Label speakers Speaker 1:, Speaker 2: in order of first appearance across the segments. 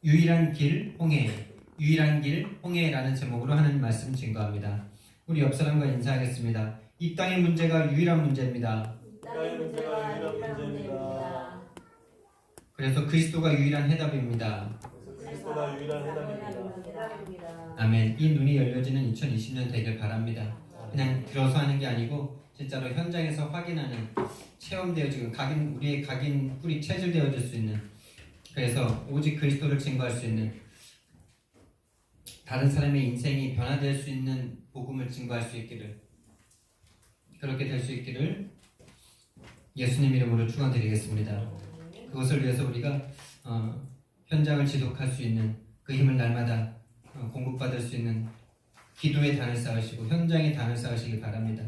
Speaker 1: 유일한 길 홍해, 유일한 길 홍해라는 제목으로 하나님 말씀 증거합니다. 우리 옆 사람과 인사하겠습니다. 이 땅의 문제가 유일한 문제입니다.
Speaker 2: 땅의 문제가 유일한 문제입니다.
Speaker 1: 그래서 그리스도가 유일한 해답입니다.
Speaker 2: 그리스도가 유일한 해답입니다.
Speaker 1: 아멘. 이 눈이 열려지는 2020년 되길 바랍니다. 그냥 들어서 하는 게 아니고 진짜로 현장에서 확인하는, 체험되어지고 우리의 각인 뿔이 체질되어질 수 있는, 그래서 오직 그리스도를 증거할 수 있는, 다른 사람의 인생이 변화될 수 있는 복음을 증거할 수 있기를, 그렇게 될 수 있기를 예수님 이름으로 축원드리겠습니다. 그것을 위해서 우리가 현장을 지속할 수 있는 그 힘을 날마다 공급받을 수 있는 기도의 단을 쌓으시고 현장의 단을 쌓으시기 바랍니다.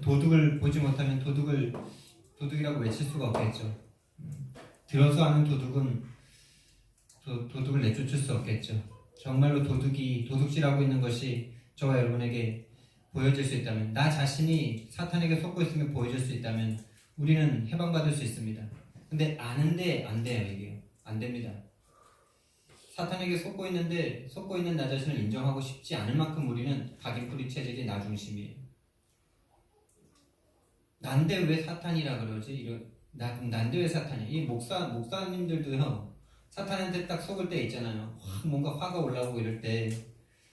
Speaker 1: 도둑을 보지 못하면 도둑이라고 외칠 수가 없겠죠. 들어서 하는 도둑은 도둑을 내쫓을 수 없겠죠. 정말로 도둑질하고 있는 것이 저와 여러분에게 보여질 수 있다면, 나 자신이 사탄에게 속고 있음을 보여줄 수 있다면 우리는 해방받을 수 있습니다. 근데 아는데 안 돼요. 이게 안 됩니다. 사탄에게 속고 있는 나 자신을 인정하고 싶지 않을 만큼 우리는 각인뿌리 체질이 나 중심이에요. 난데 왜 사탄이라 그러지? 난데 왜 사탄이야? 이 목사님들도요, 사탄한테 딱 속을 때 있잖아요. 뭔가 화가 올라오고 이럴 때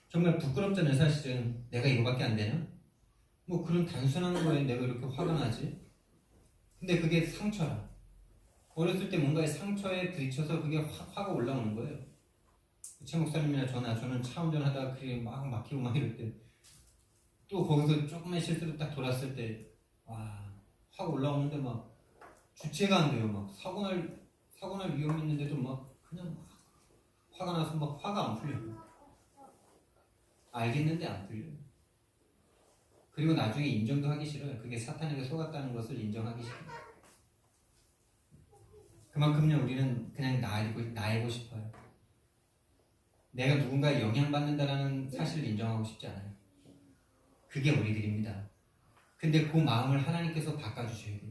Speaker 1: 정말 부끄럽잖아요. 사실은 내가 이거밖에 안 되나? 뭐 그런 단순한 거에 내가 이렇게 화가 나지? 근데 그게 상처라. 어렸을 때 뭔가의 상처에 부딪혀서 그게 화가 올라오는 거예요. 최 목사님이나 저는 차 운전하다가 그게 막 막히고 막 이럴 때, 또 거기서 조금의 실수로 딱 돌았을 때, 확 올라오는데 막 주체가 안 돼요. 막 사고 날 위험이 있는데도 막 그냥 화가 나서 막 화가 안 풀려요. 알겠는데 안 풀려요. 그리고 나중에 인정도 하기 싫어요. 그게 사탄에게 속았다는 것을 인정하기 싫어요. 그만큼요, 우리는 그냥 나이고 싶어요. 내가 누군가에 영향받는다라는 사실을 인정하고 싶지 않아요. 그게 우리들입니다. 근데 그 마음을 하나님께서 바꿔주셔야 돼요.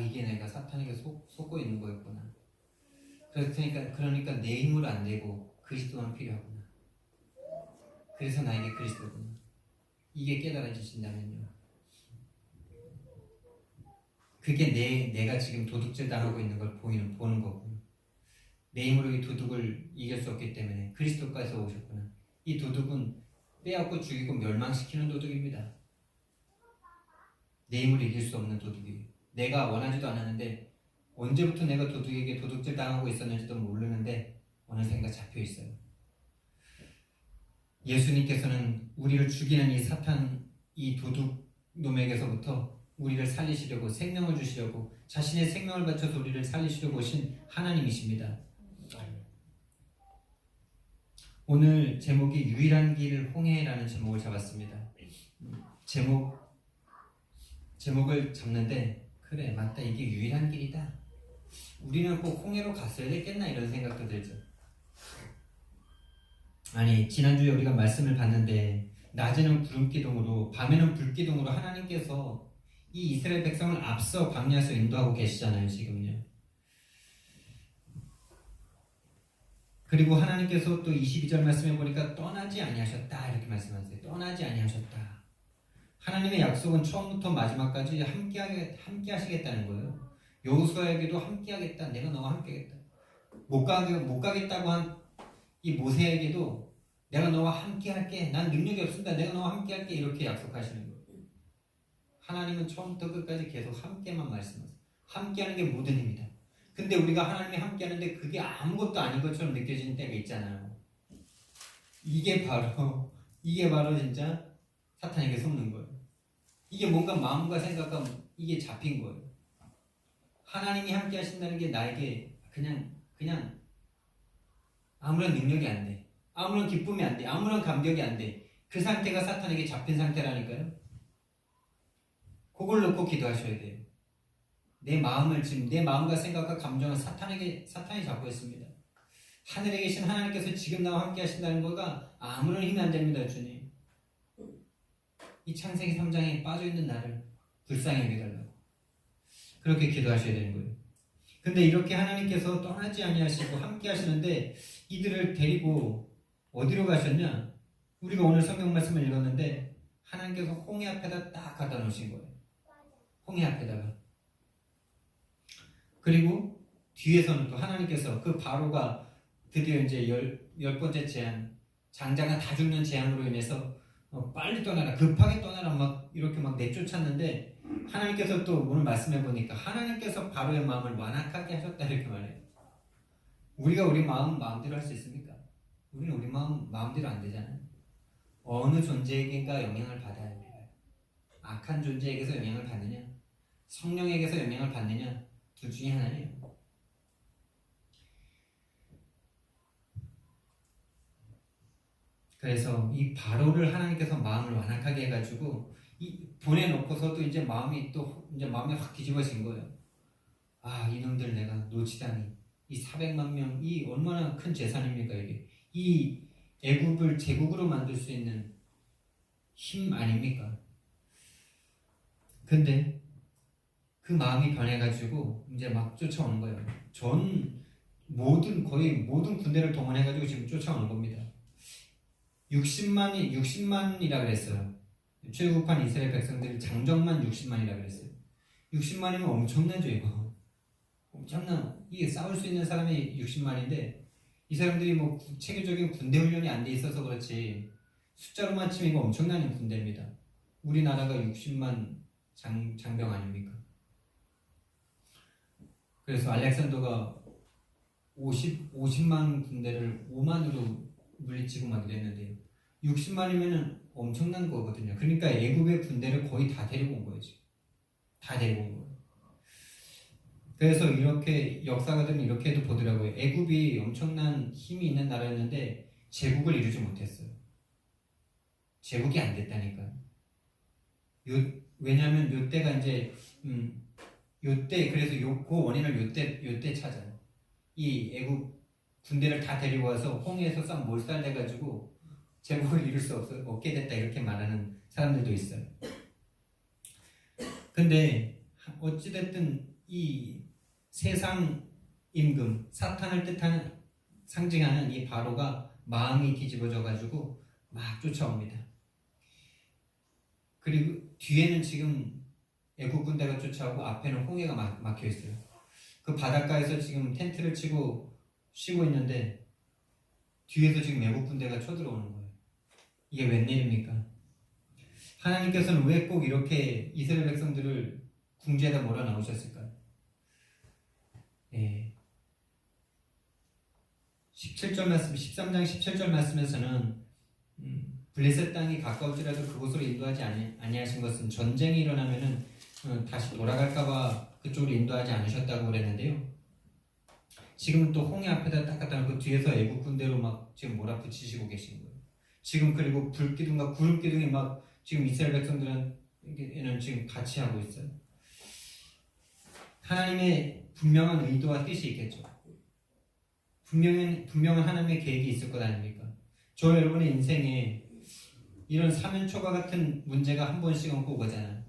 Speaker 1: 이게 내가 사탄에게 속고 있는 거였구나. 그러니까 내 힘으로 안 되고 그리스도만 필요하구나. 그래서 나에게 그리스도구나. 이게 깨달아지신다면요, 그게 내가 지금 도둑질 당하고 있는 걸 보는 거고요. 내 힘으로 이 도둑을 이길 수 없기 때문에 그리스도까지 오셨구나. 이 도둑은 빼앗고 죽이고 멸망시키는 도둑입니다. 내 힘으로 이길 수 없는 도둑이에요. 내가 원하지도 않았는데, 언제부터 내가 도둑에게 도둑질 당하고 있었는지도 모르는데 어느샌가 잡혀 있어요. 예수님께서는 우리를 죽이는 이 사탄, 이 도둑 놈에게서부터 우리를 살리시려고, 생명을 주시려고, 자신의 생명을 바쳐서 우리를 살리시려고 오신 하나님이십니다. 오늘 제목이 유일한 길 홍해라는 제목을 잡았습니다. 제목을 잡는데, 그래 맞다, 이게 유일한 길이다. 우리는 꼭 홍해로 갔어야 됐겠나 이런 생각도 들죠. 아니, 지난주에 우리가 말씀을 봤는데 낮에는 구름기둥으로 밤에는 불기둥으로 하나님께서 이 이스라엘 백성을 앞서 광야에서 인도하고 계시잖아요. 지금요. 그리고 하나님께서 또 22절 말씀해 보니까 떠나지 아니하셨다 이렇게 말씀하세요. 떠나지 아니하셨다. 하나님의 약속은 처음부터 마지막까지 함께 하시겠다는 거예요. 여호수아에게도 함께 하겠다. 내가 너와 함께 하겠다. 못 가겠다고 한 이 모세에게도 내가 너와 함께 할게. 난 능력이 없습니다. 내가 너와 함께 할게. 이렇게 약속하시는 거예요. 하나님은 처음부터 끝까지 계속 함께만 말씀하세요. 함께 하는 게 모든 힘이다. 근데 우리가 하나님이 함께 하는데 그게 아무것도 아닌 것처럼 느껴지는 때가 있잖아요. 이게 바로 진짜 사탄에게 속는 거예요. 이게 뭔가 마음과 생각과 이게 잡힌 거예요. 하나님이 함께 하신다는 게 나에게 그냥 아무런 능력이 안 돼. 아무런 기쁨이 안 돼. 아무런 감격이 안 돼. 그 상태가 사탄에게 잡힌 상태라니까요. 그걸 놓고 기도하셔야 돼요. 내 마음과 생각과 감정을 사탄이 잡고 있습니다. 하늘에 계신 하나님께서 지금 나와 함께 하신다는 거가 아무런 힘이 안 됩니다. 주님, 이 창세기 3장에 빠져있는 나를 불쌍히 여겨달라고 그렇게 기도하셔야 되는 거예요. 근데 이렇게 하나님께서 떠나지 아니하시고 함께 하시는데 이들을 데리고 어디로 가셨냐? 우리가 오늘 성경 말씀을 읽었는데 하나님께서 홍해 앞에다 딱 갖다 놓으신 거예요. 홍해 앞에다가. 그리고 뒤에서는 또 하나님께서 그 바로가 드디어 이제 열 번째 재앙, 장자가 다 죽는 재앙으로 인해서 빨리 떠나라, 급하게 떠나라 막 이렇게 막 내쫓았는데 하나님께서 또 오늘 말씀해 보니까 하나님께서 바로의 마음을 완악하게 하셨다 이렇게 말해요. 우리가 우리 마음대로 할 수 있습니까? 우리는 우리 마음대로 안 되잖아요. 어느 존재에게인가 영향을 받아야 합니다. 악한 존재에게서 영향을 받느냐, 성령에게서 영향을 받느냐, 둘 중에 하나예요. 그래서 이 바로를 하나님께서 마음을 완악하게 해가지고 보내놓고서도 이제 마음이 확 뒤집어진 거예요. 아, 이놈들 내가 놓치다니. 이 400만 명, 이 얼마나 큰 재산입니까 이게? 이 애굽을 제국으로 만들 수 있는 힘 아닙니까? 근데 그 마음이 변해가지고 이제 막 쫓아오는 거예요. 거의 모든 군대를 동원해가지고 지금 쫓아오는 겁니다. 60만이라 그랬어요. 출애굽한 이스라엘 백성들이 장정만 60만이라 그랬어요. 60만이면 엄청나죠 이거. 이게 싸울 수 있는 사람이 60만인데 이 사람들이 뭐 체계적인 군대 훈련이 안 돼 있어서 그렇지 숫자로만 치면 이거 엄청난 군대입니다. 우리나라가 60만 장병 아닙니까? 그래서 알렉산더가 50만 군대를 5만으로 물리치고 막 이랬는데요. 60만이면은 엄청난 거거든요. 그러니까 애굽의 군대를 거의 다 데리고 온 거예요. 다 데리고 온 거예요. 그래서 이렇게 역사가들은 이렇게도 보더라고요. 애굽이 엄청난 힘이 있는 나라였는데 제국을 이루지 못했어요. 제국이 안 됐다니까요. 왜냐하면 요때가 이제 요때 그래서 그 원인을 요때 찾아요. 이 애굽 군대를 다 데리고 와서 홍해에서 싹 몰살돼가지고 제국을 이룰 수 없게 됐다 이렇게 말하는 사람들도 있어요. 근데 어찌됐든 이 세상 임금 사탄을 뜻하는 상징하는 이 바로가 마음이 뒤집어져가지고 막 쫓아옵니다. 그리고 뒤에는 지금 애국 군대가 쫓아오고 앞에는 홍해가 막혀 있어요. 그 바닷가에서 지금 텐트를 치고 쉬고 있는데 뒤에서 지금 애국 군대가 쳐들어오는 거예요. 이게 웬일입니까? 하나님께서는 왜 꼭 이렇게 이스라엘 백성들을 궁지에다 몰아넣으셨을까요? 17절 말씀, 13장 17절 말씀에서는 블레셋 땅이 가까울지라도 그곳으로 인도하지 아니하신 것은 전쟁이 일어나면은 다시 돌아갈까봐 그쪽으로 인도하지 않으셨다고 그랬는데요. 지금 또 홍해 앞에다 딱 갖다 놓고 뒤에서 애국 군대로 막 지금 몰아붙이시고 계신 거예요. 지금 그리고 불기둥과 구름기둥이 막 지금 이스라엘 백성들은 지금 같이 하고 있어요. 하나님의 분명한 의도와 뜻이 있겠죠. 분명한 하나님의 계획이 있을 것 아닙니까? 저 여러분의 인생에 이런 사면초가 같은 문제가 한 번씩은 꼭 오잖아요.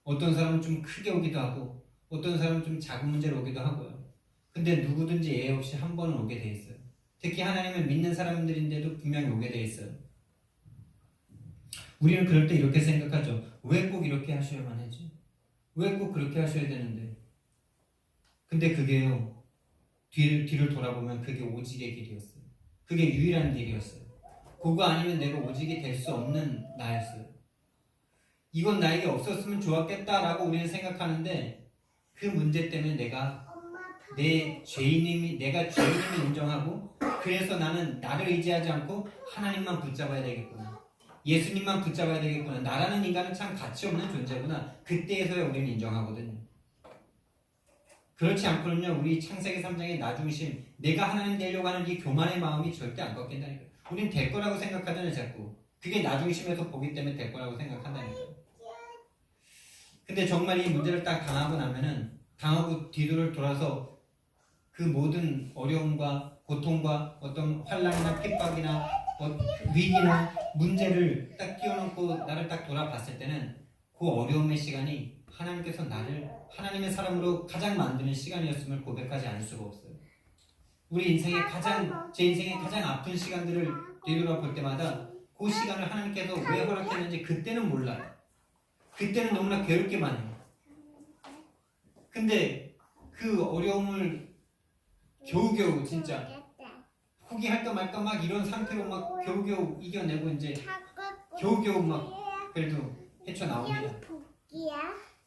Speaker 1: 어떤 사람은 좀 크게 오기도 하고 어떤 사람은 좀 작은 문제로 오기도 하고요. 근데 누구든지 예외 없이 한 번은 오게 돼 있어요. 특히 하나님을 믿는 사람들인데도 분명히 오게 돼 있어요. 우리는 그럴 때 이렇게 생각하죠. 왜 꼭 이렇게 하셔야만 하지? 왜 꼭 그렇게 하셔야 되는데? 근데 그게요. 뒤를 돌아보면 그게 오직의 길이었어요. 그게 유일한 길이었어요. 그거 아니면 내가 오직이 될 수 없는 나였어요. 이건 나에게 없었으면 좋았겠다라고 우리는 생각하는데 그 문제 때문에 내가 죄인임을 인정하고 그래서 나는 나를 의지하지 않고 하나님만 붙잡아야 되겠구나. 예수님만 붙잡아야 되겠구나. 나라는 인간은 참 가치 없는 존재구나. 그때에서야 우리는 인정하거든요. 그렇지 않고는요. 우리 창세기 3장의 나중심, 내가 하나님 되려고 하는 이 교만의 마음이 절대 안 꺾인다니까요. 우린 될 거라고 생각하잖아요. 자꾸. 그게 나중심에서 보기 때문에 될 거라고 생각한다니까요. 근데 정말 이 문제를 딱 당하고 뒤를 돌아서 그 모든 어려움과 고통과 어떤 환난이나 핍박이나 위기나 문제를 딱 끼워놓고 나를 딱 돌아봤을 때는 그 어려움의 시간이 하나님께서 나를 하나님의 사람으로 가장 만드는 시간이었음을 고백하지 않을 수가 없어요. 우리 인생의 제 인생의 가장 아픈 시간들을 뒤돌아볼 때마다 그 시간을 하나님께서 왜 허락했는지 그때는 몰라요. 그때는 너무나 괴롭기만 해요. 근데 그 어려움을 겨우겨우 진짜 포기할까 말까 막 이런 상태로 막 겨우겨우 이겨내고 이제 겨우겨우 막 그래도 헤쳐나옵니다.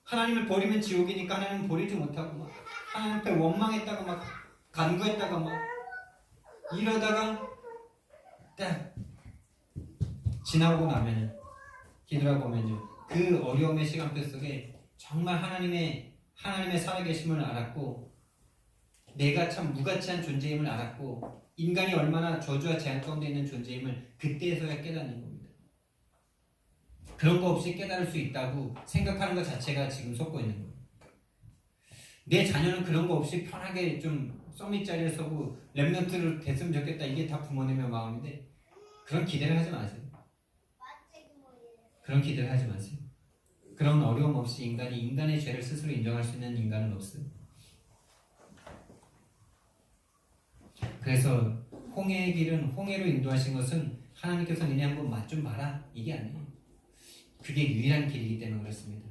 Speaker 1: 하나님을 버리면 지옥이니까 하나님을 버리지 못하고 막 하나님 앞에 원망했다가 막 간구했다가 막 이러다가 딱 지나고 나면은 뒤돌아보면요 그 어려움의 시간표 속에 정말 하나님의 살아계심을 알았고 내가 참 무가치한 존재임을 알았고 인간이 얼마나 저주와 재앙 가운데 있는 존재임을 그때에서야 깨닫는 겁니다. 그런 거 없이 깨달을 수 있다고 생각하는 것 자체가 지금 속고 있는 거예요. 내 자녀는 그런 거 없이 편하게 좀 서밋 자리에 서고 랩런트로 됐으면 좋겠다. 이게 다 부모님의 마음인데 그런 기대를 하지 마세요. 그런 기대를 하지 마세요. 그런 어려움 없이 인간의 죄를 스스로 인정할 수 있는 인간은 없어요. 그래서 홍해의 길은 홍해로 인도하신 것은 하나님께서 니네 한번 맛 좀 봐라 이게 아니에요. 그게 유일한 길이기 때문에 그렇습니다.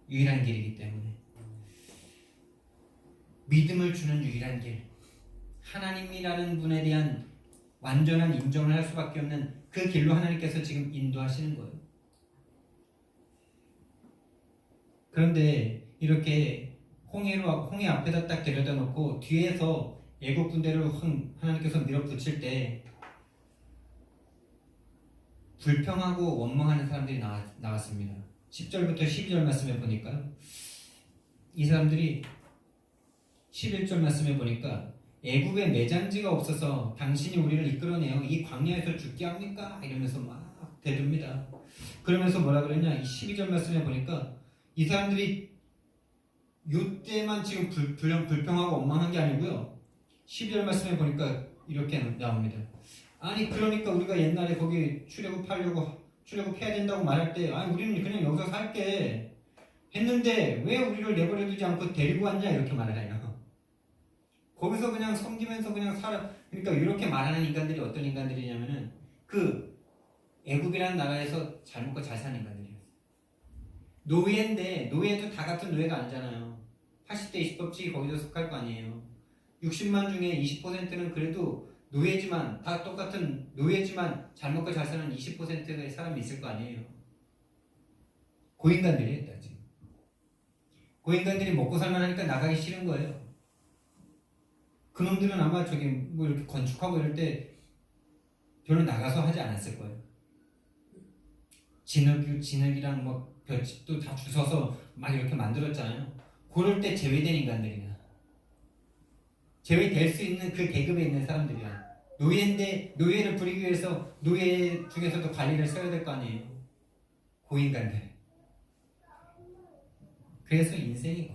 Speaker 1: 유일한 길이기 때문에 믿음을 주는 유일한 길 하나님이라는 분에 대한 완전한 인정을 할 수밖에 없는 그 길로 하나님께서 지금 인도하시는 거예요. 그런데 이렇게 홍해 앞에다 딱 데려다 놓고 뒤에서 애국 군대를 하나님께서 밀어붙일 때 불평하고 원망하는 사람들이 나왔습니다. 10절부터 12절 말씀에 보니까 이 사람들이 11절 말씀에 보니까 애국에 매장지가 없어서 당신이 우리를 이끌어내어 이 광야에서 죽게 합니까? 이러면서 막 대듭니다. 그러면서 뭐라 그랬냐? 이 12절 말씀에 보니까 이 사람들이 이때만 지금 불평하고 원망한 게 아니고요. 12절 말씀에 보니까 이렇게 나옵니다. 아니 그러니까 우리가 옛날에 거기 출애굽해야 된다고 말할 때 아니 우리는 그냥 여기서 살게 했는데 왜 우리를 내버려두지 않고 데리고 왔냐 이렇게 말을 해요. 거기서 그냥 섬기면서 그냥 살아. 그러니까 이렇게 말하는 인간들이 어떤 인간들이냐면은 그 애국이라는 나라에서 잘 먹고 잘 사는 인간들이에요. 노예인데 노예도 다 같은 노예가 아니잖아요. 80대 20법칙이 거기서 속할 거 아니에요. 60만 중에 20%는 그래도 노예지만 다 똑같은 노예지만 잘 먹고 잘 사는 20%의 사람이 있을 거 아니에요. 고인간들이에요. 지금 고인간들이 먹고 살만하니까 나가기 싫은 거예요. 그놈들은 아마 저기 뭐 이렇게 건축하고 이럴 때 별로 나가서 하지 않았을 거예요. 진흙이랑 뭐 볏짚도 다 주워서 막 이렇게 만들었잖아요. 그럴 때 제외된 인간들이야. 제외될 수 있는 그 계급에 있는 사람들이야. 노예인데 노예를 부리기 위해서 노예 중에서도 관리를 써야 될 거 아니에요. 고인간들. 그래서 인생이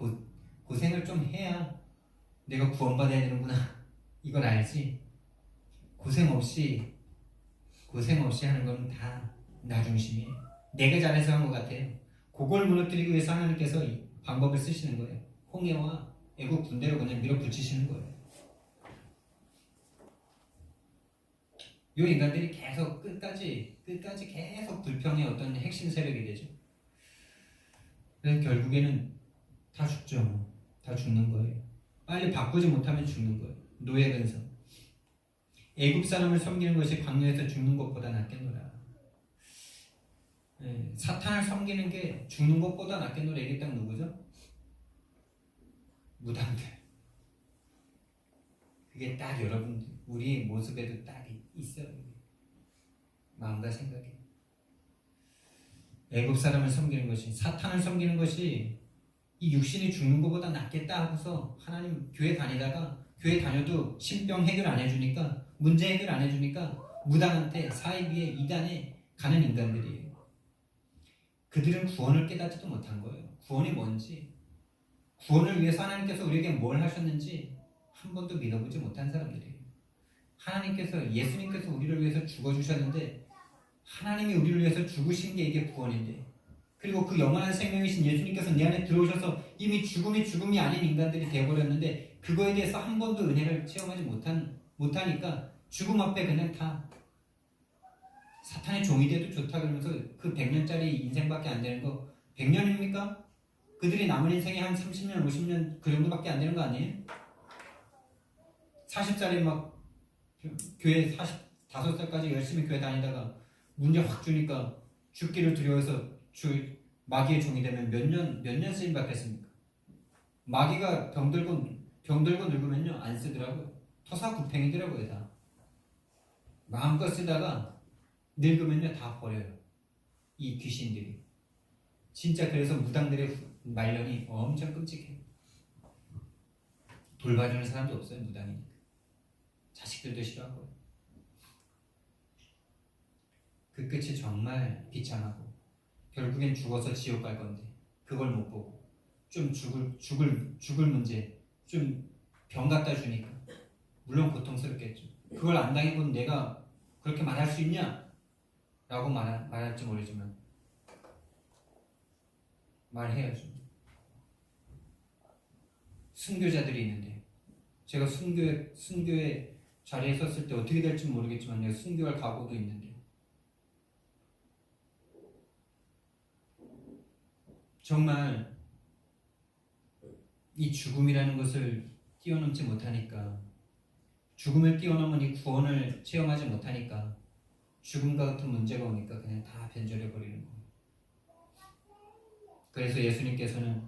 Speaker 1: 고생을 좀 해야 내가 구원받아야 되는구나 이걸 알지. 고생 없이 하는 건 다 나 중심이에요. 내가 잘해서 한 것 같아요. 그걸 무너뜨리기 위해서 하나님께서 이 방법을 쓰시는 거예요. 홍해와 애국 군대로 그냥 밀어붙이시는 거예요. 이 인간들이 계속 끝까지 계속 불평의 어떤 핵심 세력이 되죠. 그래서 결국에는 다 죽죠. 다 죽는 거예요. 빨리 바꾸지 못하면 죽는 거예요. 노예 근성. 애굽 사람을 섬기는 것이 광야에서 죽는 것보다 낫겠노라. 사탄을 섬기는 게 죽는 것보다 낫겠노라. 이게 딱 누구죠? 무당들. 그게 딱 여러분 우리 모습에도 딱 있어요. 마음과 생각이. 애굽 사람을 섬기는 것이 사탄을 섬기는 것이 이 육신이 죽는 것보다 낫겠다 하고서 하나님 교회 다니다가 교회 다녀도 신병 해결 안 해주니까 문제 해결 안 해주니까 무당한테 사이비에 이단에 가는 인간들이에요. 그들은 구원을 깨닫지도 못한 거예요. 구원이 뭔지 구원을 위해서 하나님께서 우리에게 뭘 하셨는지 한 번도 믿어보지 못한 사람들이에요. 하나님께서 예수님께서 우리를 위해서 죽어주셨는데 하나님이 우리를 위해서 죽으신 게 이게 구원인데 그리고 그 영원한 생명이신 예수님께서 내 안에 들어오셔서 이미 죽음이 아닌 인간들이 되어버렸는데 그거에 대해서 한 번도 은혜를 체험하지 못하니까 죽음 앞에 그냥 다 사탄의 종이 돼도 좋다 그러면서 그 100년짜리 인생밖에 안 되는 거 100년입니까? 그들이 남은 인생이 한 30년, 50년 그 정도밖에 안 되는 거 아니에요? 40살에 막 교회 45살까지 열심히 교회 다니다가 문제 확 주니까 죽기를 두려워해서 마귀의 종이 되면 몇 년 쓰임 받겠습니까? 마귀가 병들고 늙으면요 안 쓰더라고요. 토사구팽이더라고요 다. 마음껏 쓰다가 늙으면요 다 버려요. 이 귀신들이. 진짜 그래서 무당들의 말년이 엄청 끔찍해요. 돌봐주는 사람도 없어요 무당이니까. 자식들도 싫어하고. 그 끝이 정말 비참하고 결국엔 죽어서 지옥 갈 건데 그걸 못 보고 좀 죽을 문제 좀 병 갖다 주니까 물론 고통스럽겠죠. 그걸 안 당해본 내가 그렇게 말할 수 있냐? 라고 말할지 모르지만 말해야죠. 순교자들이 있는데 제가 순교의 자리에 섰을 때 어떻게 될지 모르겠지만 내가 순교할 각오도 있는데 정말 이 죽음이라는 것을 뛰어넘지 못하니까 죽음을 뛰어넘은 이 구원을 체험하지 못하니까 죽음과 같은 문제가 오니까 그냥 다 변절해 버리는 거예요. 그래서 예수님께서는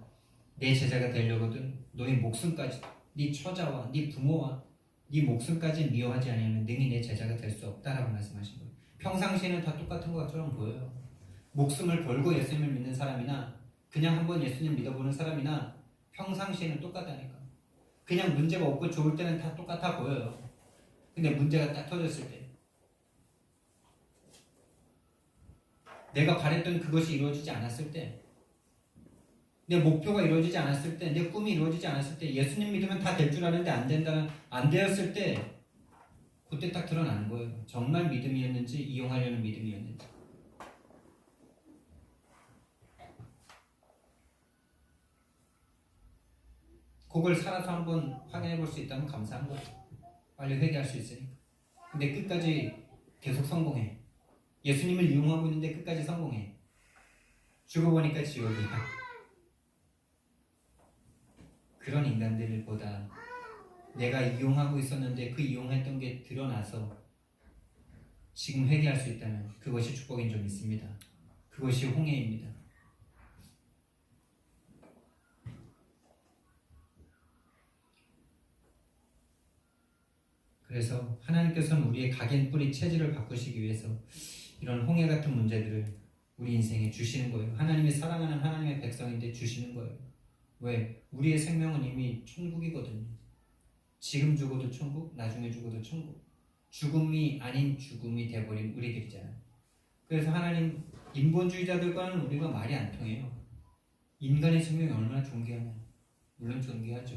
Speaker 1: 내 제자가 되려거든 너희 목숨까지 네 처자와 네 부모와 네 목숨까지 미워하지 않으면 능히 내 제자가 될 수 없다라고 말씀하신 거예요. 평상시에는 다 똑같은 것처럼 보여요. 목숨을 걸고 예수님을 믿는 사람이나 그냥 한번 예수님 믿어보는 사람이나 평상시에는 똑같다니까. 그냥 문제가 없고 좋을 때는 다 똑같아 보여요. 근데 문제가 딱 터졌을 때 내가 바랬던 그것이 이루어지지 않았을 때 내 목표가 이루어지지 않았을 때 내 꿈이 이루어지지 않았을 때 예수님 믿으면 다 될 줄 아는데 안 되었을 때 그때 딱 드러나는 거예요. 정말 믿음이었는지 이용하려는 믿음이었는지. 그걸 살아서 한번 확인해 볼 수 있다면 감사한 거예요. 빨리 회개할 수 있으니까. 근데 끝까지 계속 성공해. 예수님을 이용하고 있는데 끝까지 성공해. 죽어보니까 지옥이야. 그런 인간들보다 내가 이용하고 있었는데 그 이용했던 게 드러나서 지금 회개할 수 있다면 그것이 축복인 점 있습니다. 그것이 홍해입니다. 그래서 하나님께서는 우리의 각인 뿌리 체질을 바꾸시기 위해서 이런 홍해 같은 문제들을 우리 인생에 주시는 거예요. 하나님이 사랑하는 하나님의 백성인데 주시는 거예요. 왜? 우리의 생명은 이미 천국이거든요. 지금 죽어도 천국, 나중에 죽어도 천국. 죽음이 아닌 죽음이 돼버린 우리들이잖아요. 그래서 하나님 인본주의자들과는 우리가 말이 안 통해요. 인간의 생명이 얼마나 존귀하냐. 물론 존귀하죠.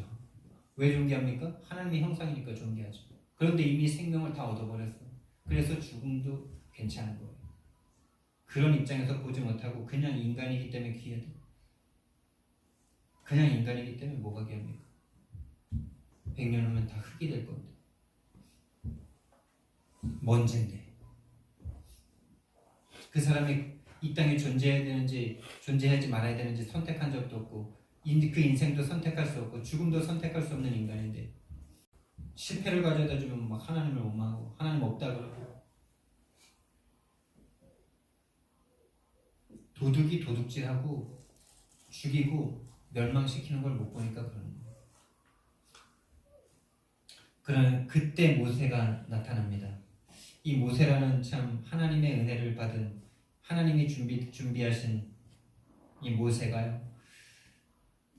Speaker 1: 왜 존귀합니까? 하나님의 형상이니까 존귀하죠. 그런데 이미 생명을 다 얻어버렸어. 그래서 죽음도 괜찮은 거예요. 그런 입장에서 보지 못하고 그냥 인간이기 때문에 귀하다. 그냥 인간이기 때문에 뭐가 귀합니까? 100년 후면 다 흙이 될 건데. 먼지인데. 그 사람이 이 땅에 존재해야 되는지 존재하지 말아야 되는지 선택한 적도 없고 그 인생도 선택할 수 없고 죽음도 선택할 수 없는 인간인데 실패를 가져다 주면 막 하나님을 원망하고 하나님 없다 그러고 도둑이 도둑질하고 죽이고 멸망시키는 걸 못 보니까 그러는 거예요. 그러나 그때 모세가 나타납니다. 이 모세라는 참 하나님의 은혜를 받은 하나님이 준비하신 이 모세가요.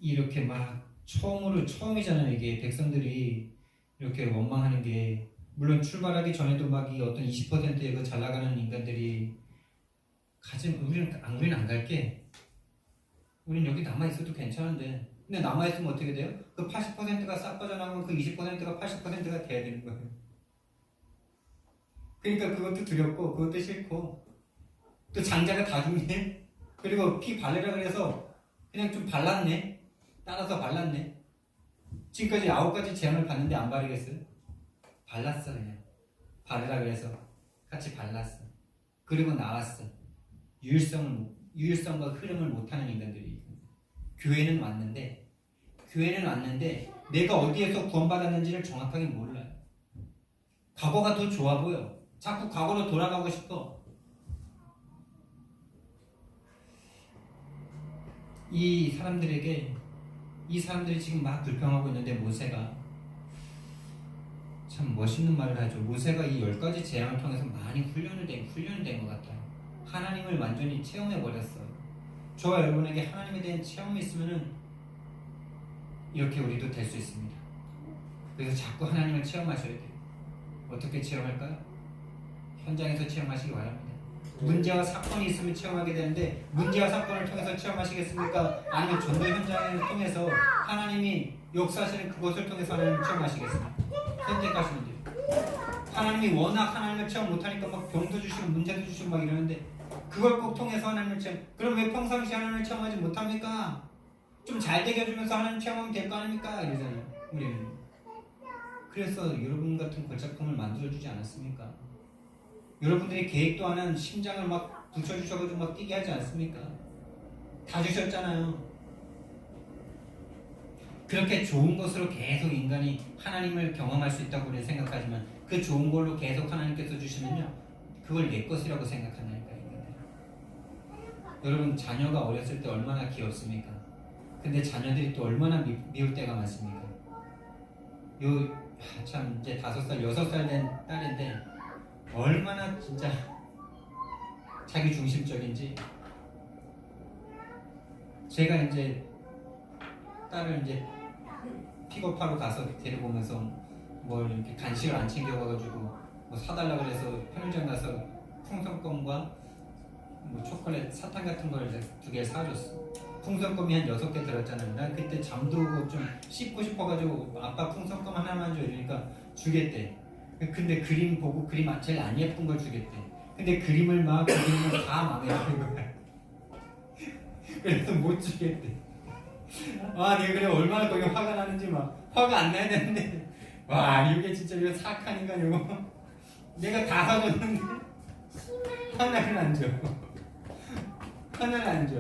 Speaker 1: 이렇게 막 처음이잖아요. 이게 백성들이 이렇게 원망하는 게 물론 출발하기 전에도 막 이 어떤 20%의 그 잘 나가는 인간들이 우리는 안 갈게. 우린 여기 남아있어도 괜찮은데 근데 남아있으면 어떻게 돼요? 그 80%가 싹 빠져나가면 그 20%가 80%가 돼야 되는 거예요. 그러니까 그것도 두렵고 그것도 싫고 또 장자가 다 죽네. 그리고 피 바르라 그래서 그냥 좀 발랐네. 따라서 발랐네. 지금까지 9가지 제안을 받는데 안 바르겠어요? 발랐어. 그냥 바르라 그래서 같이 발랐어. 그리고 나왔어. 유일성과 흐름을 못하는 인간들이. 교회는 왔는데 내가 어디에서 구원받았는지를 정확하게 몰라요. 과거가 더 좋아 보여. 자꾸 과거로 돌아가고 싶어. 이 사람들이 지금 막 불평하고 있는데 모세가 참 멋있는 말을 하죠. 모세가 이 10가지 재앙을 통해서 많이 훈련을 된 것 같아요. 하나님을 완전히 체험해 버렸어요. 저와 여러분에게 하나님에 대한 체험이 있으면은 이렇게 우리도 될 수 있습니다. 그래서 자꾸 하나님을 체험하셔야 돼요. 어떻게 체험할까요? 현장에서 체험하시기 바랍니다. 문제와 사건이 있으면 체험하게 되는데 문제와 사건을 통해서 체험하시겠습니까? 아니면 전도 현장을 통해서 하나님이 역사하시는 그것을 통해서 하나님을 체험하시겠습니까? 선택하시면 돼요. 하나님이 워낙 하나님을 체험 못하니까 막 병도 주시고 문제도 주시고 막 이러는데 그걸 꼭 통해서 하나님을 체험. 그럼 왜 평상시 하나님을 체험하지 못합니까? 좀 잘 되게 해주면서 하나님 체험하면 될 거 아닙니까? 이러잖아요. 우리는. 그래서 여러분 같은 걸작품을 만들어주지 않았습니까? 여러분들이 계획도 안 한 심장을 막 붙여주셔가지고 막 뛰게 하지 않습니까? 다 주셨잖아요. 그렇게 좋은 것으로 계속 인간이 하나님을 경험할 수 있다고 우리는 생각하지만 그 좋은 걸로 계속 하나님께서 주시면요 그걸 내 것이라고 생각한다니까요. 여러분 자녀가 어렸을 때 얼마나 귀엽습니까? 근데 자녀들이 또 얼마나 미울 때가 많습니까? 참 이제 5살, 6살 된 딸인데 얼마나 진짜 자기 중심적인지. 제가 이제 딸을 이제 픽업하러 가서 데리고 오면서 뭘 이렇게 간식을 안 챙겨가가지고 뭐 사달라 그래서 편의점 가서 풍선껌과 뭐 초콜릿, 사탕 같은 걸 2개 사줬어. 풍선껌이 한 6개 들었잖아요. 난 그때 잠도 오고 좀 씻고 싶어가지고 아빠 풍선껌 하나만 줘 이러니까 주겠대. 근데 그림 보고 그림 제일 안 예쁜 걸 주겠대. 근데 그림을 막 그리면 다 망해버린 거야. 그래서 못 주겠대. 와 내가 그래 얼마나 거기 화가 나는지 막 화가 안 나야 되는데 와 이게 진짜 이거 사악한 인간 이거 내가 다 사줬는데 하나를 안 줘. 하나를 안 줘.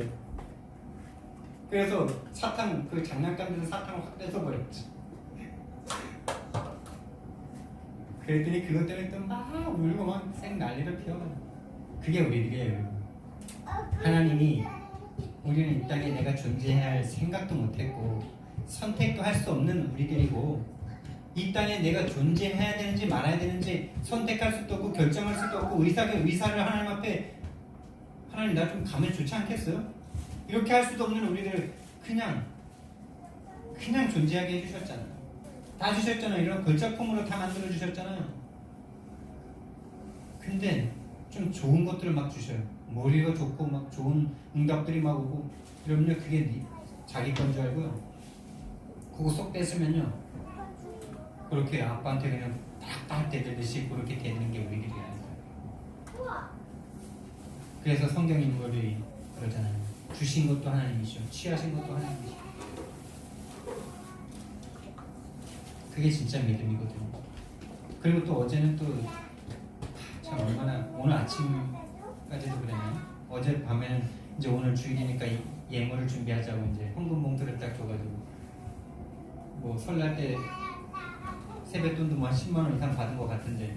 Speaker 1: 그래서 사탕 그 장난감에서 사탕을 확 뺏어버렸지. 그랬더니 그것 때문에 또 막 울고 막 생 난리를 피워가지고. 그게 우리들이에요. 하나님이 우리는 이 땅에 내가 존재해야 할 생각도 못했고 선택도 할 수 없는 우리들이고 이 땅에 내가 존재해야 되는지 말아야 되는지 선택할 수도 없고 결정할 수도 없고 의사를 하나님 앞에 하나님 나 좀 가면 좋지 않겠어요? 이렇게 할 수도 없는 우리들을 그냥 존재하게 해주셨잖아요. 다 주셨잖아요. 이런 걸작품으로 다 만들어 주셨잖아요. 근데 좀 좋은 것들을 막 주셔요. 머리가 좋고 막 좋은 응답들이 막 오고 이러면요 그게 자기 건 줄 알고요. 그거 쏙 뺏으면요 그렇게 아빠한테 그냥 딱딱 대들듯이 그렇게 되는 게 우리들이 아니에요. 그래서 성경 인물이 그러잖아요. 주신 것도 하나님이시오. 취하신 것도 하나님이시오. 그게 진짜 믿음이거든요. 그리고 또 어제는 또 참 얼마나 오늘 아침까지도 그랬나요? 어제 밤에는 이제 오늘 주일이니까 예물을 준비하자고 이제 헌금 봉투를 딱 줘가지고 뭐 설날 때 세뱃돈도 뭐 한 10만 원 이상 받은 것 같은데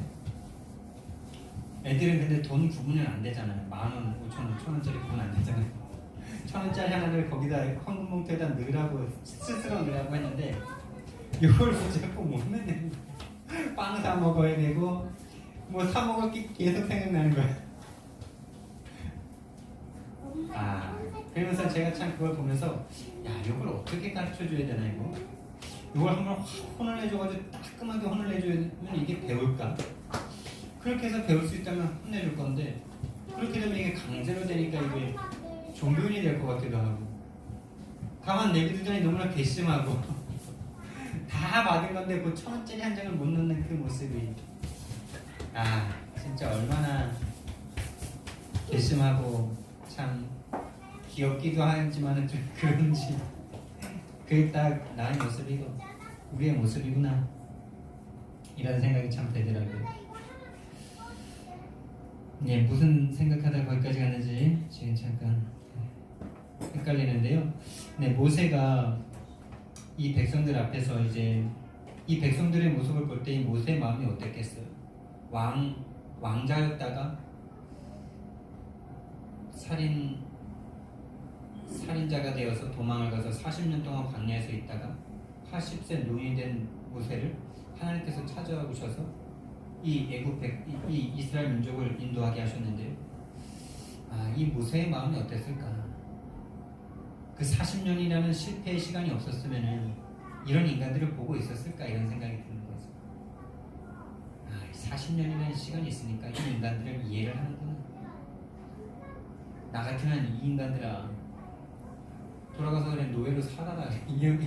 Speaker 1: 애들은 근데 돈 구분이 안 되잖아요. 10,000원, 5,000원, 1,000원짜리 구분 안 되잖아요. 1,000원짜리 하나를 거기다 헌금 봉투에다 넣으라고 스스로 넣으라고 했는데 이걸 자꾸 못 내는 거야. 빵 사 먹어야 되고 뭐 사 먹을 게 계속 생각나는 거야. 그러면서 제가 참 그걸 보면서 야 이걸 어떻게 가르쳐줘야 되나 이걸 한번 혼을 내줘가지고 따끔하게 혼을 내주면 이게 배울까? 그렇게 해서 배울 수 있다면 혼내줄 건데 그렇게 되면 이게 강제로 되니까 이게 종교인이 될 것 같기도 하고 가만 내비두자니 너무나 괘씸하고 다 받은 건데 그 1,000원짜리 한 장을 못 넣는 그 모습이 진짜 얼마나 괘씸하고 참 귀엽기도 하지만은 좀 그런지 그게 딱 나의 모습이고 우리의 모습이구나 이런 생각이 참 되더라고요. 네, 무슨 생각하다 거기까지 갔는지 지금 잠깐 헷갈리는데요. 네, 모세가 이 백성들 앞에서 이제 이 백성들의 모습을 볼 때 이 모세의 마음이 어땠겠어요? 왕자였다가 살인자가 되어서 도망을 가서 40년 동안 광야에서 있다가 80세 노인이 된 모세를 하나님께서 찾아오셔서 이 이스라엘 민족을 인도하게 하셨는데요. 이 모세의 마음이 어땠을까? 그 40년이라는 실패의 시간이 없었으면 이런 인간들을 보고 있었을까? 이런 생각이 드는 거죠. 40년이라는 시간이 있으니까 이 인간들을 이해를 하는구나. 나 같으면 이 인간들아 돌아가서 그냥 노예로 살아라 이럴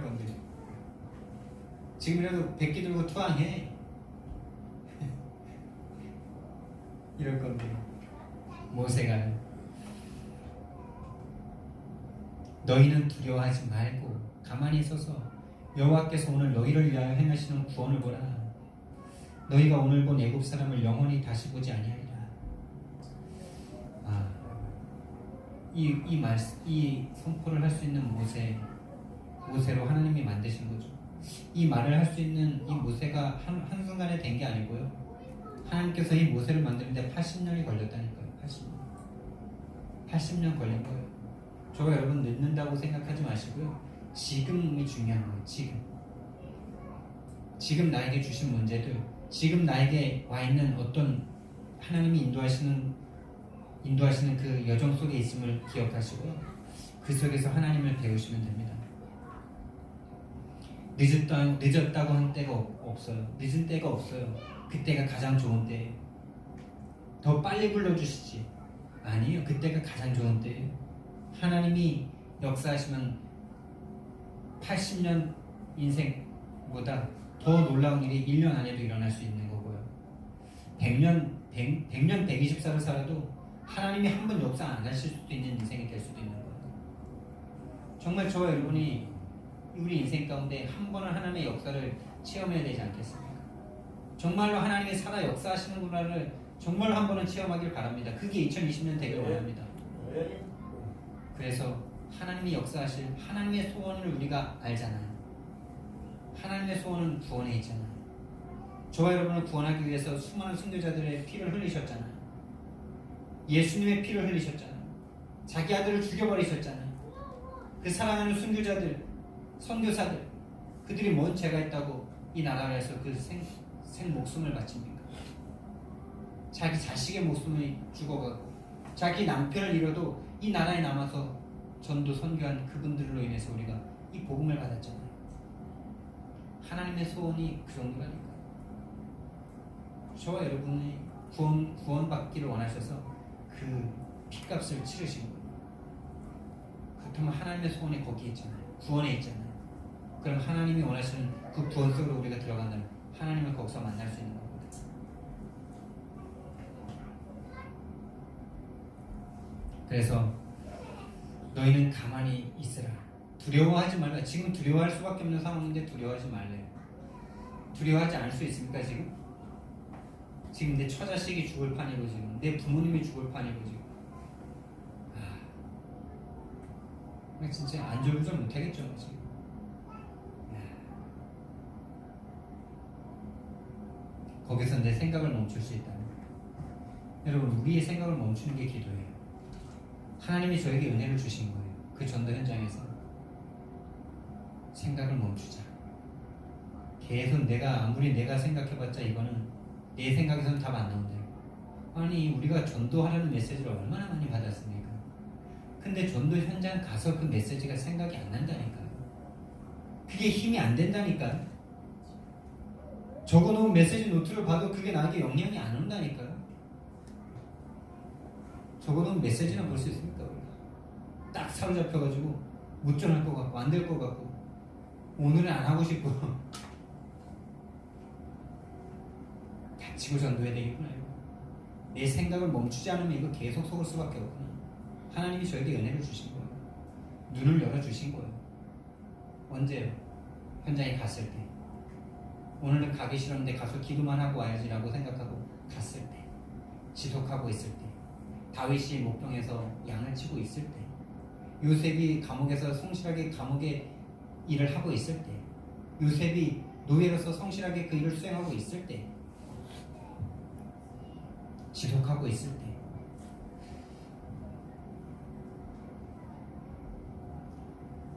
Speaker 1: 건데 지금이라도 백기 들고 투항해 이럴 건데 모세가 너희는 두려워하지 말고 가만히 서서 여호와께서 오늘 너희를 위하여 행하시는 구원을 보라. 너희가 오늘 본 애굽 사람을 영원히 다시 보지 아니하리라. 이 선포를 할 수 있는 모세로 하나님이 만드신 거죠. 이 말을 할 수 있는 이 모세가 한순간에 된 게 아니고요. 하나님께서 이 모세를 만드는데 80년이 걸렸다니까요. 80년 걸린 거예요. 저가 여러분 늦는다고 생각하지 마시고요. 지금이 중요한 거예요. 지금 나에게 주신 문제들, 지금 나에게 와 있는 어떤 하나님이 인도하시는 그 여정 속에 있음을 기억하시고요. 그 속에서 하나님을 배우시면 됩니다. 늦었다고 한 때가 없어요. 늦은 때가 없어요. 그때가 가장 좋은 때예요. 더 빨리 불러주시지. 아니에요. 그때가 가장 좋은 때예요. 하나님이 역사하시면 80년 인생보다 더 놀라운 일이 1년 안에도 일어날 수 있는 거고요. 100년 124를 살아도 하나님이 한 번 역사 안 하실 수도 있는 인생이 될 수도 있는 거예요. 정말 저와 여러분이 우리 인생 가운데 한 번은 하나님의 역사를 체험해야 되지 않겠습니까? 정말로 하나님이 살아 역사하시는구나를 정말로 한 번은 체험하길 바랍니다. 그게 2020년 되길 원합니다. 그래서 하나님이 역사하실 하나님의 소원을 우리가 알잖아요. 하나님의 소원은 구원에 있잖아요. 저와 여러분을 구원하기 위해서 수많은 순교자들의 피를 흘리셨잖아요. 예수님의 피를 흘리셨잖아요. 자기 아들을 죽여버리셨잖아요. 그 사랑하는 순교자들, 선교사들, 그들이 뭔 죄가 있다고 이 나라에서 그 생 목숨을 바칩니까? 자기 자식의 목숨을 죽어가고 자기 남편을 잃어도 이 나라에 남아서 전도 선교한 그분들로 인해서 우리가 이 복음을 받았잖아요. 하나님의 소원이 그 정도라니까요. 저와 여러분이 구원받기를 원하셔서 그 핏값을 치르신 거예요. 그렇다면 하나님의 소원이 거기에 있잖아요. 구원에 있잖아요. 그럼 하나님이 원하시는 그 구원 속으로 우리가 들어간다면 하나님을 거기서 만날 수 있는 겁니다. 그래서 너희는 가만히 있으라. 두려워하지 말라. 지금 두려워할 수밖에 없는 상황인데 두려워하지 말래요. 두려워하지 않을 수 있습니까 지금? 지금 내 처자식이 죽을 판이고 지금 내 부모님이 죽을 판이고 지금 진짜 안절부절 못하겠죠 지금. 거기서 내 생각을 멈출 수 있다면 여러분 우리의 생각을 멈추는 게 기도예요. 하나님이 저에게 은혜를 주신 거예요. 그 전도 현장에서 생각을 멈추자. 계속 아무리 내가 생각해봤자 이거는 내 생각에서는 답 안 나온다. 아니 우리가 전도하려는 메시지를 얼마나 많이 받았습니까? 근데 전도 현장 가서 그 메시지가 생각이 안 난다니까요. 그게 힘이 안 된다니까요. 적어놓은 메시지 노트를 봐도 그게 나에게 영향이 안 온다니까요. 적어놓은 메시지나 볼 수 있습니까? 딱 사로잡혀가지고 무전할 것 같고 안 될 것 같고 오늘은 안 하고 싶고 다치고 전도해야 되겠구나. 이거. 내 생각을 멈추지 않으면 이거 계속 속을 수밖에 없구나. 하나님이 저에게 은혜를 주신 거예요. 눈을 열어주신 거예요. 언제요? 현장에 갔을 때. 오늘은 가기 싫었는데 가서 기도만 하고 와야지라고 생각하고 갔을 때. 지속하고 있을 때. 다윗이 목동에서 양을 치고 있을 때. 요셉이 감옥에서 성실하게 감옥의 일을 하고 있을 때. 요셉이 노예로서 성실하게 그 일을 수행하고 있을 때. 지속하고 있을 때.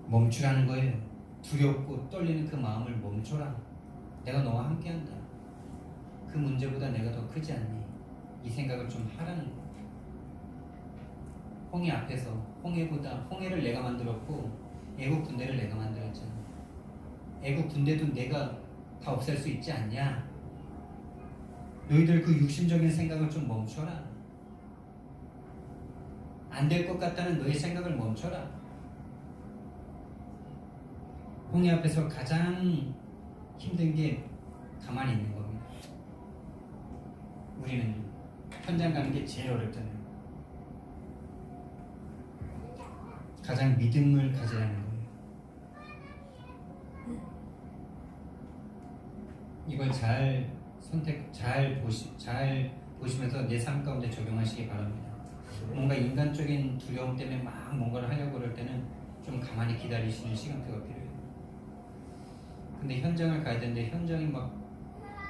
Speaker 1: 멈추라는 거예요. 두렵고 떨리는 그 마음을 멈춰라. 내가 너와 함께한다. 그 문제보다 내가 더 크지 않니? 이 생각을 좀 하라는 거예요. 홍해 앞에서 홍해를 내가 만들었고 애국 군대를 내가 만들었잖아. 애국 군대도 내가 다 없앨 수 있지 않냐? 너희들 그 육신적인 생각을 좀 멈춰라. 안 될 것 같다는 너의 생각을 멈춰라. 홍해 앞에서 가장 힘든 게 가만히 있는 겁니다. 우리는 현장 가는 게 제일 어렵잖아요. 가장 믿음을 가지라는 거예요. 이걸 잘 보시면서 내 삶 가운데 적용하시기 바랍니다. 뭔가 인간적인 두려움 때문에 막 뭔가를 하려고 그럴 때는 좀 가만히 기다리시는 시간표가 필요해요. 근데 현장을 가야 되는데 현장이 막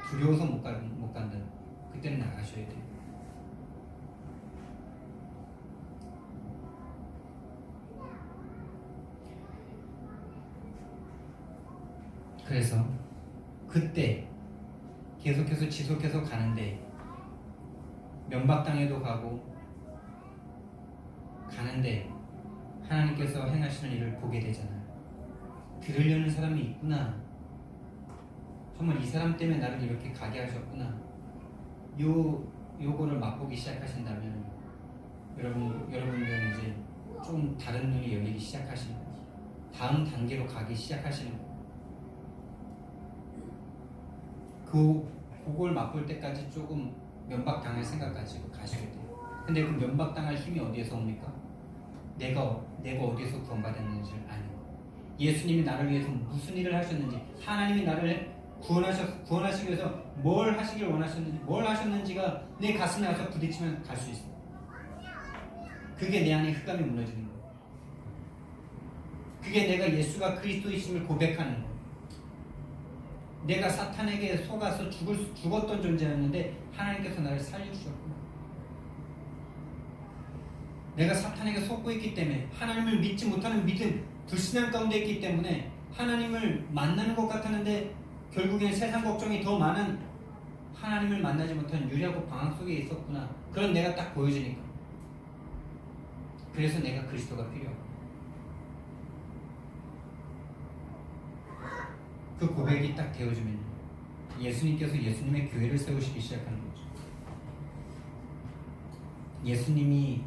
Speaker 1: 두려워서 못 간다. 그때는 나가셔야 돼요. 그래서 그때 계속해서 지속해서 가는데 면박당해도 가는데 하나님께서 행하시는 일을 보게 되잖아요. 들으려는 사람이 있구나. 정말 이 사람 때문에 나를 이렇게 가게 하셨구나. 요거를 맛보기 시작하신다면 여러분들은 이제 좀 다른 눈이 열리기 시작하시는 거죠. 다음 단계로 가기 시작하시는 거예요. 그걸 맛볼 때까지 조금 면박당할 생각 가지고 가셔야 돼요. 근데 그 면박당할 힘이 어디에서 옵니까? 내가 어디에서 구원받았는지를 아는 거예요. 예수님이 나를 위해서 무슨 일을 하셨는지, 하나님이 나를 구원하시기 위해서 뭘 하시길 원하셨는지, 뭘 하셨는지가 내 가슴에 와서 부딪히면 갈 수 있어요. 그게 내 안에 흑암이 무너지는 거예요. 그게 내가 예수가 그리스도이심을 고백하는 거예요. 내가 사탄에게 속아서 죽었던 존재였는데 하나님께서 나를 살려주셨구나. 내가 사탄에게 속고 있기 때문에, 하나님을 믿지 못하는 믿음, 불신앙 가운데 있기 때문에 하나님을 만나는 것 같았는데 결국엔 세상 걱정이 더 많은 하나님을 만나지 못한 유리하고 방황 속에 있었구나. 그런 내가 딱 보여지니까. 그래서 내가 그리스도가 필요하고. 그 고백이 딱 되어지면 예수님께서 예수님의 교회를 세우시기 시작하는 거죠. 예수님이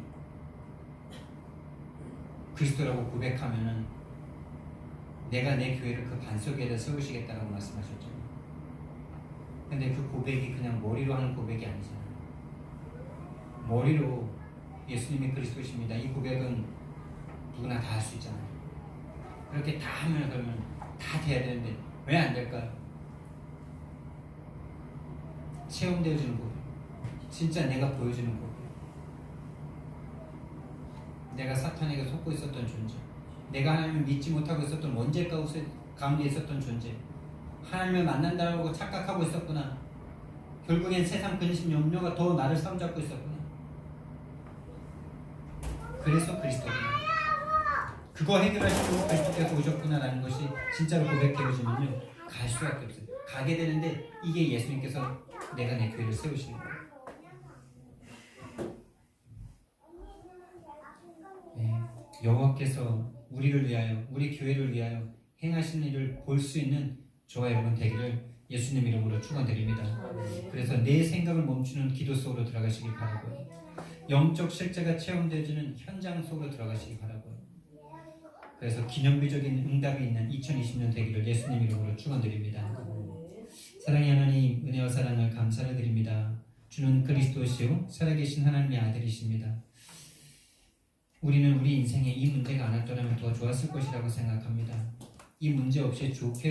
Speaker 1: 그리스도라고 고백하면은 내가 내 교회를 그 반석에다 세우시겠다라고 말씀하셨죠. 근데 그 고백이 그냥 머리로 하는 고백이 아니잖아요. 머리로 예수님이 그리스도이십니다. 이 고백은 누구나 다 할 수 있잖아요. 그렇게 다 하면 그러면 다 돼야 되는데 왜 안 될까요? 체험되어지는 고백, 진짜 내가 보여지는 고백, 내가 사탄에게 속고 있었던 존재, 내가 하나님을 믿지 못하고 있었던 원죄 가운데 있었던 존재, 하나님을 만난다고 착각하고 있었구나. 결국엔 세상 근심 염려가 더 나를 사로잡고 있었구나. 그래서 그리스도구나. 그거 해결하시고 그리스도께서 오셨구나라는 것이 진짜로 고백되어지면요, 갈 수밖에 없어요. 가게 되는데 이게 예수님께서 내가 내 교회를 세우시는 거예요. 네, 여호와께서 우리를 위하여, 우리 교회를 위하여 행하시는 일을 볼 수 있는 저와 여러분 되기를 예수님 이름으로 축원드립니다. 그래서 내 생각을 멈추는 기도 속으로 들어가시길 바라고요. 영적 실제가 체험되어지는 현장 속으로 들어가시길 바라고요. 그래서 기념비적인 응답이 있는 2020년 되기를 예수님 이름으로 축원드립니다. 사랑의 하나님, 은혜와 사랑을 감사를 드립니다. 주는 그리스도시요 살아계신 하나님의 아들이십니다. 우리는 우리 인생에 이 문제가 안 왔더라면 더 좋았을 것이라고 생각합니다. 이 문제 없이 좋게